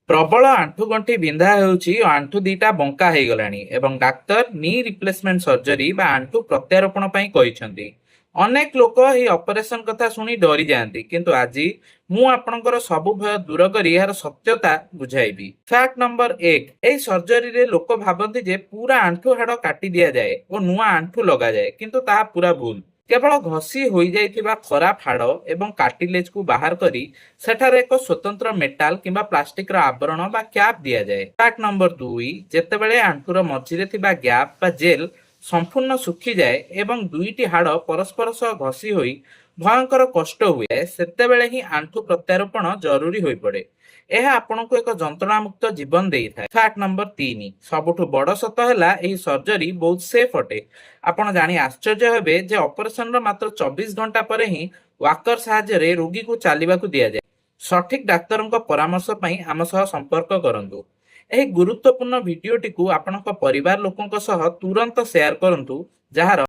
ପ୍ରବଳ ଆଣ୍ଠୁଗଣ୍ଠି ବିନ୍ଧା ହେଉଛି ଓ ଆଣ୍ଠୁ ଦିଟା ବଙ୍କା ହେଇଗଲାଣି ଏବଂ ଡାକ୍ତର ନି ରିପ୍ଲେସମେଣ୍ଟ ସର୍ଜରୀ ବା ଆଣ୍ଠୁ ପ୍ରତ୍ୟାରୋପଣ ପାଇଁ କହିଛନ୍ତି। ଅନେକ ଲୋକ ଏହି ଅପରେସନ କଥା ଶୁଣି ଡରି ଯାଆନ୍ତି, କିନ୍ତୁ ଆଜି ମୁଁ ଆପଣଙ୍କର ସବୁ ଭୟ ଦୂର କରି ଏହାର ସତ୍ୟତା ବୁଝାଇବି। ଫ୍ୟାକ୍ଟ ନମ୍ବର 1, ଏହି ସର୍ଜରୀରେ ଲୋକ ଭାବନ୍ତି ଯେ ପୁରା ଆଣ୍ଠୁ ହାଡ଼ କାଟି ଦିଆଯାଏ ଓ ନୂଆ ଆଣ୍ଠୁ ଲଗାଯାଏ, କିନ୍ତୁ ତାହା ପୁରା ଭୁଲ। କେବଳ ଘଷି ହୋଇଯାଇଥିବା ଖରାପ ହାଡ଼ ଏବଂ କାର୍ଟିଲେଜକୁ ବାହାର କରି ସେଠାରେ ଏକ ସ୍ୱତନ୍ତ୍ର ମେଟାଲ କିମ୍ବା ପ୍ଲାଷ୍ଟିକର ଆବରଣ ବା କ୍ୟାପ୍ ଦିଆଯାଏ। ଫ୍ୟାକ୍ଟ ନମ୍ବର 2, ଯେତେବେଳେ ଆଣ୍ଠୁର ମଝିରେ ଥିବା ଗ୍ୟାପ୍ ବା ଜେଲ୍ ସମ୍ପୂର୍ଣ୍ଣ ଶୁଖିଯାଏ ଏବଂ ଦୁଇଟି ହାଡ଼ ପରସ୍ପର ସହ ଘଷି ହୋଇ ଭୟଙ୍କର କଷ୍ଟ ହୁଏ, ସେତେବେଳେ ହିଁ ଆଣ୍ଠୁ ପ୍ରତ୍ୟାରୋପଣ ଜରୁରୀ ହୋଇପଡ଼େ। ଏହା ଆପଣଙ୍କୁ ଏକ ଯନ୍ତ୍ରଣାମୁକ୍ତ ଜୀବନ ଦେଇଥାଏ। ଫ୍ୟାକ୍ଟ ନମ୍ବର 3, ସବୁଠୁ ବଡ଼ ସତ ହେଲା ଏହି ସର୍ଜରୀ ବହୁତ ସେଫ୍ ଅଟେ। ଆପଣ ଜାଣି ଆଶ୍ଚର୍ଯ୍ୟ ହେବେ ଯେ ଅପରେସନର ମାତ୍ର 24 ଘଣ୍ଟା ପରେ ହିଁ ୱାକର ସାହାଯ୍ୟରେ ରୋଗୀକୁ ଚାଲିବାକୁ ଦିଆଯାଏ। ସଠିକ୍ ଡାକ୍ତରଙ୍କ ପରାମର୍ଶ ପାଇଁ ଆମ ସହ ସମ୍ପର୍କ କରନ୍ତୁ। ଏହି ଗୁରୁତ୍ୱପୂର୍ଣ୍ଣ ଭିଡିଓଟିକୁ ଆପଣଙ୍କ ପରିବାର ଲୋକଙ୍କ ସହ ତୁରନ୍ତ ସେୟାର କରନ୍ତୁ, ଯାହାର